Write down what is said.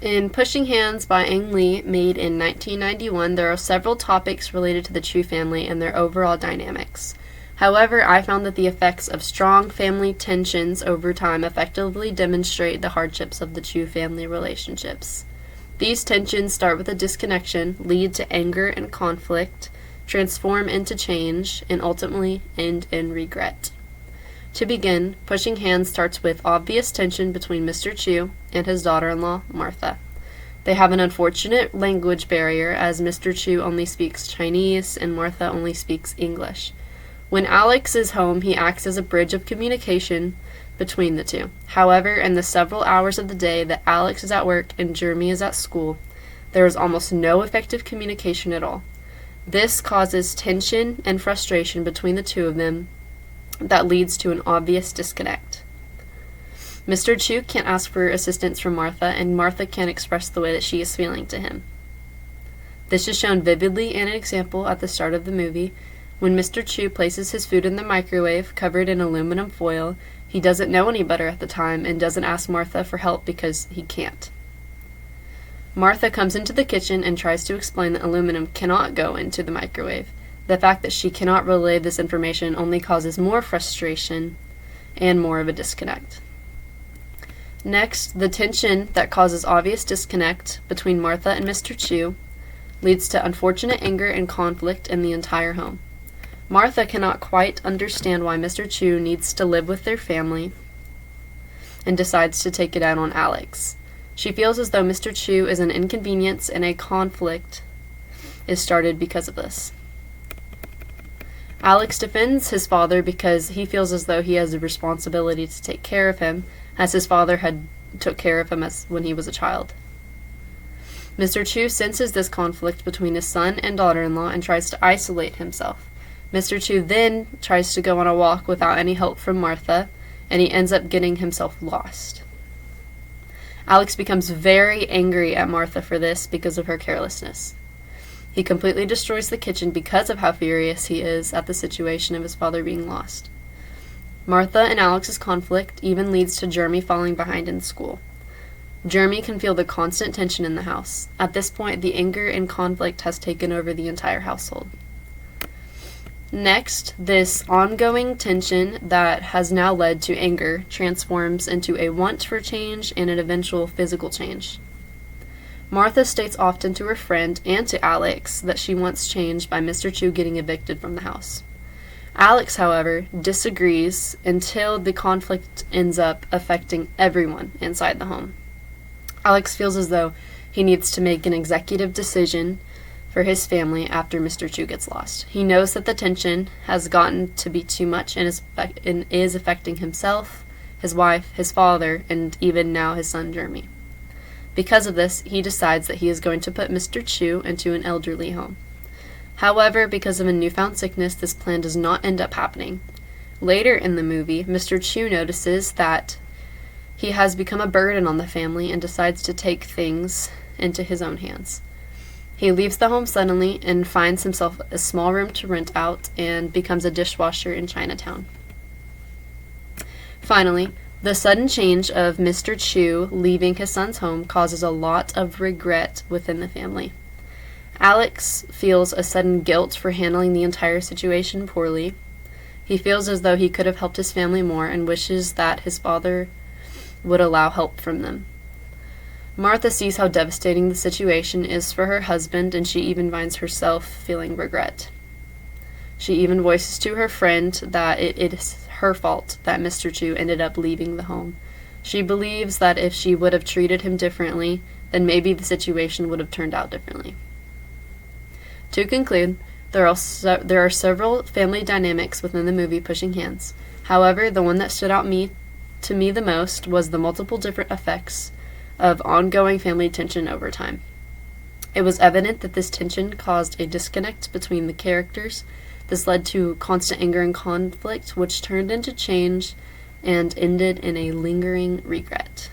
In Pushing Hands by Ang Lee, made in 1991, there are several topics related to the Chu family and their overall dynamics. However, I found that the effects of strong family tensions over time effectively demonstrate the hardships of the Chu family relationships. These tensions start with a disconnection, lead to anger and conflict, transform into change, and ultimately end in regret. To begin, Pushing Hands starts with obvious tension between Mr. Chu and his daughter-in-law, Martha. They have an unfortunate language barrier, as Mr. Chu only speaks Chinese and Martha only speaks English. When Alex is home, he acts as a bridge of communication between the two. However, in the several hours of the day that Alex is at work and Jeremy is at school, there is almost no effective communication at all. This causes tension and frustration between the two of them that leads to an obvious disconnect. Mr. Chu can't ask for assistance from Martha, and Martha can't express the way that she is feeling to him. This is shown vividly in an example at the start of the movie. When Mr. Chu places his food in the microwave covered in aluminum foil, he doesn't know any better at the time and doesn't ask Martha for help because he can't. Martha comes into the kitchen and tries to explain that aluminum cannot go into the microwave. The fact that she cannot relay this information only causes more frustration and more of a disconnect. Next, the tension that causes obvious disconnect between Martha and Mr. Chu leads to unfortunate anger and conflict in the entire home. Martha cannot quite understand why Mr. Chu needs to live with their family and decides to take it out on Alex. She feels as though Mr. Chu is an inconvenience and a conflict is started because of this. Alex defends his father because he feels as though he has a responsibility to take care of him, as his father had took care of him when he was a child. Mr. Chu senses this conflict between his son and daughter-in-law and tries to isolate himself. Mr. Chu then tries to go on a walk without any help from Martha, and he ends up getting himself lost. Alex becomes very angry at Martha for this because of her carelessness. He completely destroys the kitchen because of how furious he is at the situation of his father being lost. Martha and Alex's conflict even leads to Jeremy falling behind in school. Jeremy can feel the constant tension in the house. At this point, the anger and conflict has taken over the entire household. Next, this ongoing tension that has now led to anger transforms into a want for change and an eventual physical change. Martha states often to her friend and to Alex that she wants change by Mr. Chu getting evicted from the house. Alex, however, disagrees until the conflict ends up affecting everyone inside the home. Alex feels as though he needs to make an executive decision for his family after Mr. Chu gets lost. He knows that the tension has gotten to be too much and is affecting himself, his wife, his father, and even now his son Jeremy. Because of this, he decides that he is going to put Mr. Chu into an elderly home. However, because of a newfound sickness, this plan does not end up happening. Later in the movie, Mr. Chu notices that he has become a burden on the family and decides to take things into his own hands. He leaves the home suddenly and finds himself a small room to rent out and becomes a dishwasher in Chinatown. Finally, the sudden change of Mr. Chu leaving his son's home causes a lot of regret within the family. Alex feels a sudden guilt for handling the entire situation poorly. He feels as though he could have helped his family more and wishes that his father would allow help from them. Martha sees how devastating the situation is for her husband, and she even finds herself feeling regret. She even voices to her friend that it is her fault that Mr. Chu ended up leaving the home. She believes that if she would have treated him differently, then maybe the situation would have turned out differently. To conclude, there are several family dynamics within the movie Pushing Hands. However, the one that stood out to me the most was the multiple different effects of ongoing family tension over time. It was evident that this tension caused a disconnect between the characters. This led to constant anger and conflict, which turned into change and ended in a lingering regret.